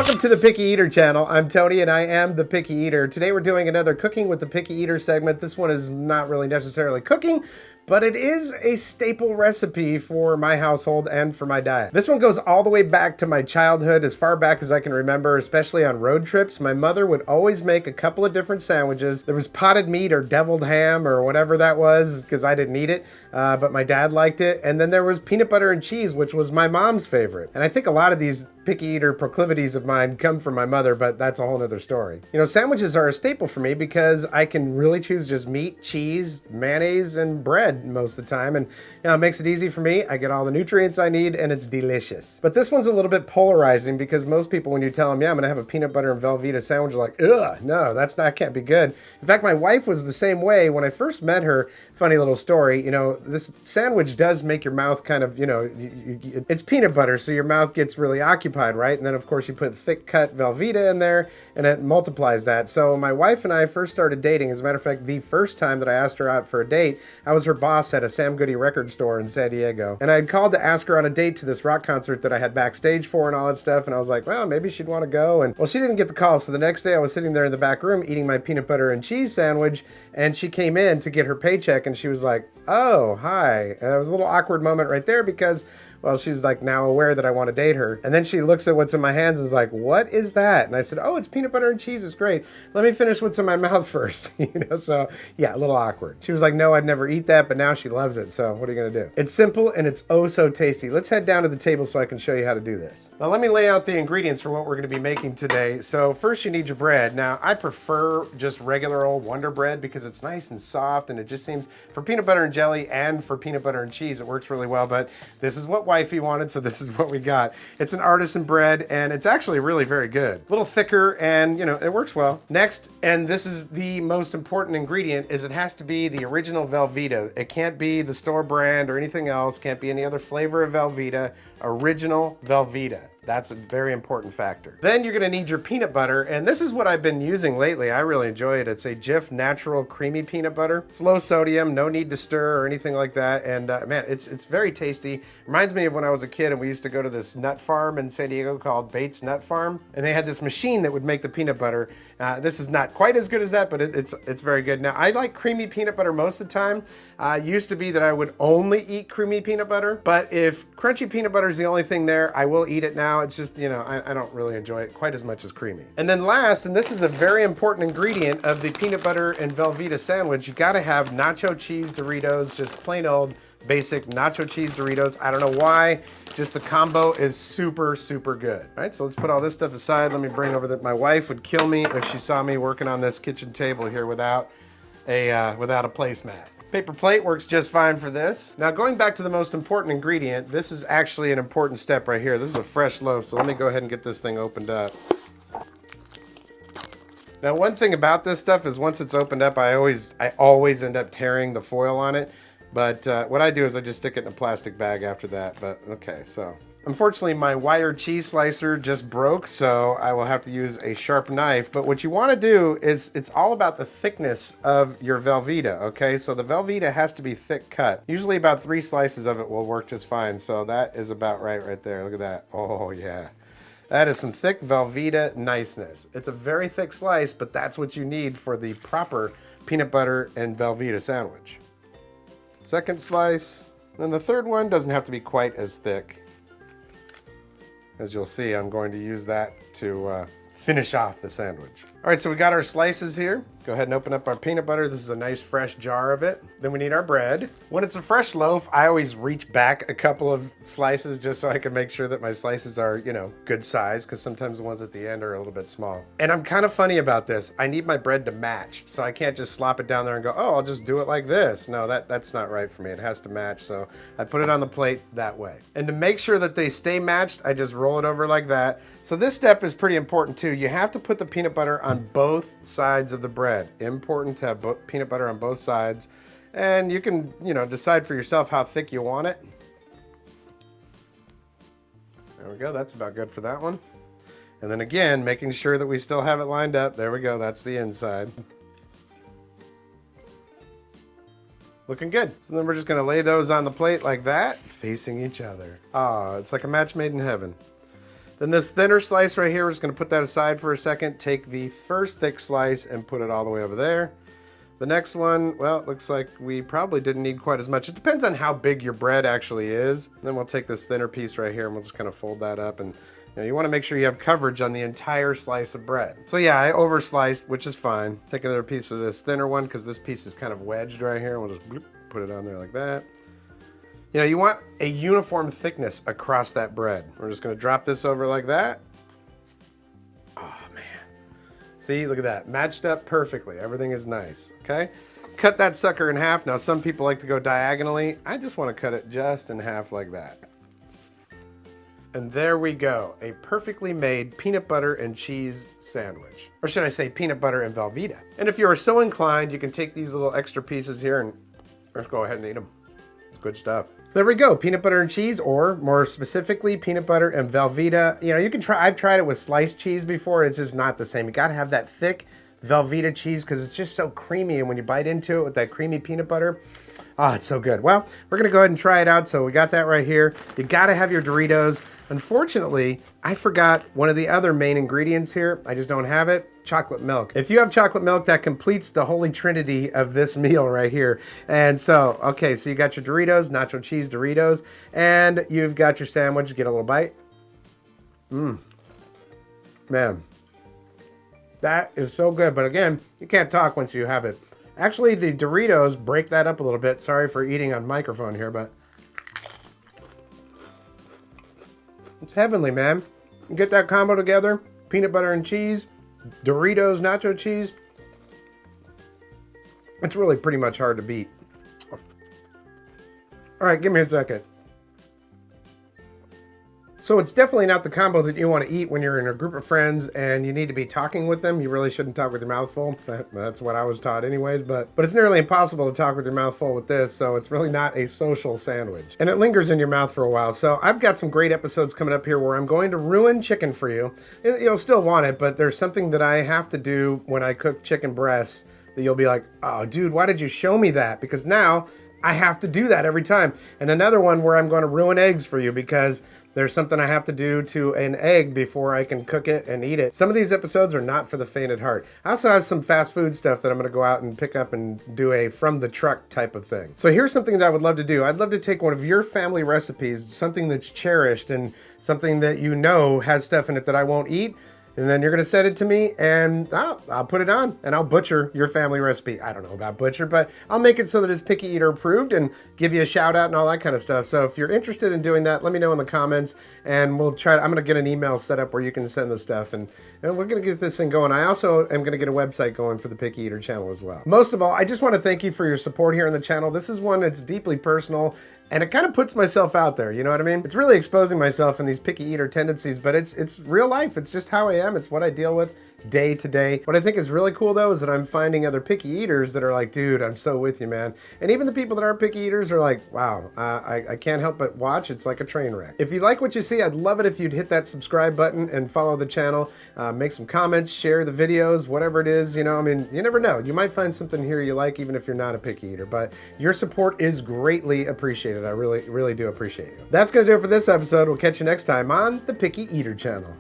Welcome to the Picky Eater channel. I'm Tony and I am the Picky Eater. Today we're doing another Cooking with the Picky Eater segment. This one is not really necessarily cooking, but it is a staple recipe for my household and for my diet. This one goes all the way back to my childhood, as far back as I can remember, especially on road trips. My mother would always make a couple of different sandwiches. There was potted meat or deviled ham or whatever that was, because I didn't eat it, but my dad liked it. And then there was peanut butter and cheese, which was my mom's favorite. And I think a lot of these picky eater proclivities of mine come from my mother, but that's a whole nother story. You know, sandwiches are a staple for me because I can really choose just meat, cheese, mayonnaise, and bread most of the time. And you know, it makes it easy for me. I get all the nutrients I need and it's delicious. But this one's a little bit polarizing because most people, when you tell them, yeah, I'm gonna have a peanut butter and Velveeta sandwich, are like, ugh, no, that can't be good. In fact, my wife was the same way. When I first met her, funny little story, you know, this sandwich does make your mouth kind of, you know, it's peanut butter, so your mouth gets really occupied, right? And then of course you put thick cut Velveeta in there and it multiplies that. So my wife and I first started dating. As a matter of fact, the first time that I asked her out for a date, I was her boss at a Sam Goody record store in San Diego. And I had called to ask her on a date to this rock concert that I had backstage for and all that stuff. And I was like, well, maybe she'd want to go. And well, she didn't get the call. So the next day I was sitting there in the back room eating my peanut butter and cheese sandwich. And she came in to get her paycheck and she was like, oh, hi. And it was a little awkward moment right there because, well, she's like now aware that I want to date her. And then she looks at what's in my hands and is like, what is that? And I said, oh, it's peanut butter and cheese. It's great. Let me finish what's in my mouth first. You know, so yeah, a little awkward. She was like, no, I'd never eat that, but now she loves it. So what are you going to do? It's simple and it's oh so tasty. Let's head down to the table so I can show you how to do this. Now let me lay out the ingredients for what we're going to be making today. So first you need your bread. Now I prefer just regular old Wonder Bread because it's nice and soft and it just seems, for peanut butter and jelly and for peanut butter and cheese, it works really well. But this is what wifey wanted, so this is what we got. It's an artisan bread and it's actually really very good. A little thicker and, you know, it works well. Next, and this is the most important ingredient, is it has to be the original Velveeta. It can't be the store brand or anything else. Can't be any other flavor of Velveeta. Original Velveeta. That's a very important factor. Then you're gonna need your peanut butter, and this is what I've been using lately. I really enjoy it. It's a Jif Natural Creamy Peanut Butter. It's low sodium, no need to stir or anything like that, and man, it's very tasty. Reminds me of when I was a kid and we used to go to this nut farm in San Diego called Bates Nut Farm, and they had this machine that would make the peanut butter. This is not quite as good as that, but it's very good. Now, I like creamy peanut butter most of the time. Used to be that I would only eat creamy peanut butter, but if crunchy peanut butter is the only thing there, I will eat it now. It's just, you know, I don't really enjoy it quite as much as creamy. And then last, and this is a very important ingredient of the peanut butter and Velveeta sandwich, you gotta have nacho cheese Doritos, just plain old basic nacho cheese Doritos. I don't know why, just the combo is super, super good. All right, so let's put all this stuff aside. Let me bring over that. My wife would kill me if she saw me working on this kitchen table here without a placemat. Paper plate works just fine for this. Now going back to the most important ingredient, this is actually an important step right here. This is a fresh loaf, so let me go ahead and get this thing opened up. Now one thing about this stuff is once it's opened up, I always end up tearing the foil on it. But what I do is I just stick it in a plastic bag after that. But okay, so unfortunately my wire cheese slicer just broke, so I will have to use a sharp knife. But what you want to do is, it's all about the thickness of your Velveeta, okay? So the Velveeta has to be thick cut. Usually about 3 slices of it will work just fine. So that is about right there. Look at that. Oh yeah. That is some thick Velveeta niceness. It's a very thick slice, but that's what you need for the proper peanut butter and Velveeta sandwich. Second slice, and the third one doesn't have to be quite as thick. As you'll see, I'm going to use that to finish off the sandwich. All right, so we got our slices here. Let's go ahead and open up our peanut butter. This is a nice fresh jar of it. Then we need our bread. When it's a fresh loaf, I always reach back a couple of slices just so I can make sure that my slices are, you know, good size, because sometimes the ones at the end are a little bit small. And I'm kind of funny about this. I need my bread to match, so I can't just slop it down there and go, oh, I'll just do it like this. No, that's not right for me. It has to match, so I put it on the plate that way. And to make sure that they stay matched, I just roll it over like that. So this step is pretty important too. You have to put the peanut butter on both sides of the bread. Important to have peanut butter on both sides. And you can, you know, decide for yourself how thick you want it. There we go, that's about good for that one. And then again, making sure that we still have it lined up. There we go, that's the inside. Looking good. So then we're just gonna lay those on the plate like that, facing each other. Ah, it's like a match made in heaven. Then this thinner slice right here, we're just gonna put that aside for a second. Take the first thick slice and put it all the way over there. The next one, well, it looks like we probably didn't need quite as much. It depends on how big your bread actually is. Then we'll take this thinner piece right here and we'll just kind of fold that up. And you wanna make sure you have coverage on the entire slice of bread. So yeah, I over sliced, which is fine. Take another piece for this thinner one because this piece is kind of wedged right here. We'll just bloop, put it on there like that. You want a uniform thickness across that bread. We're just gonna drop this over like that. Oh man. See, look at that. Matched up perfectly. Everything is nice, okay? Cut that sucker in half. Now, some people like to go diagonally. I just wanna cut it just in half like that. And there we go. A perfectly made peanut butter and cheese sandwich. Or should I say peanut butter and Velveeta. And if you are so inclined, you can take these little extra pieces here and just go ahead and eat them. It's good stuff. So there we go, peanut butter and cheese, or more specifically, peanut butter and Velveeta. You can try, I've tried it with sliced cheese before. It's just not the same. You gotta have that thick Velveeta cheese because it's just so creamy. And when you bite into it with that creamy peanut butter, oh, it's so good. Well, we're gonna go ahead and try it out. So we got that right here. You gotta have your Doritos. Unfortunately, I forgot one of the other main ingredients here. I just don't have it. Chocolate milk. If you have chocolate milk, that completes the holy trinity of this meal right here. And so, okay, so you got your Doritos, nacho cheese Doritos, and you've got your sandwich. Get a little bite. Man, that is so good. But again, you can't talk once you have it. Actually, the Doritos break that up a little bit. Sorry for eating on microphone here, but it's heavenly, man. You get that combo together, peanut butter and cheese, Doritos, nacho cheese. It's really pretty much hard to beat. All right, give me a second. So it's definitely not the combo that you want to eat when you're in a group of friends and you need to be talking with them. You really shouldn't talk with your mouth full. That's what I was taught anyways, but it's nearly impossible to talk with your mouth full with this, so it's really not a social sandwich. And it lingers in your mouth for a while. So I've got some great episodes coming up here where I'm going to ruin chicken for you. You'll still want it, but there's something that I have to do when I cook chicken breasts that you'll be like, oh dude, why did you show me that? Because now I have to do that every time. And another one where I'm going to ruin eggs for you because there's something I have to do to an egg before I can cook it and eat it. Some of these episodes are not for the faint at heart. I also have some fast food stuff that I'm gonna go out and pick up and do a from the truck type of thing. So here's something that I would love to do. I'd love to take one of your family recipes, something that's cherished and something that you know has stuff in it that I won't eat, and then you're gonna send it to me and I'll put it on and I'll butcher your family recipe. I don't know about butcher, but I'll make it so that it's picky eater approved and give you a shout out and all that kind of stuff. So if you're interested in doing that, let me know in the comments and we'll try. I'm gonna get an email set up where you can send the stuff and we're gonna get this thing going. I also am gonna get a website going for the Picky Eater channel as well. Most of all, I just wanna thank you for your support here on the channel. This is one that's deeply personal and it kind of puts myself out there, you know what I mean? It's really exposing myself in these picky eater tendencies, but it's real life. It's just how I am. It's what I deal with day to day. What I think is really cool though is that I'm finding other picky eaters that are like, dude, I'm so with you, man. And even the people that aren't picky eaters are like, wow, I can't help but watch. It's like a train wreck. If you like what you see, I'd love it if you'd hit that subscribe button and follow the channel. Make some comments, share the videos, whatever it is, you know, I mean, you never know. You might find something here you like even if you're not a picky eater, but your support is greatly appreciated. I really, really do appreciate you. That's gonna do it for this episode. We'll catch you next time on the Picky Eater channel.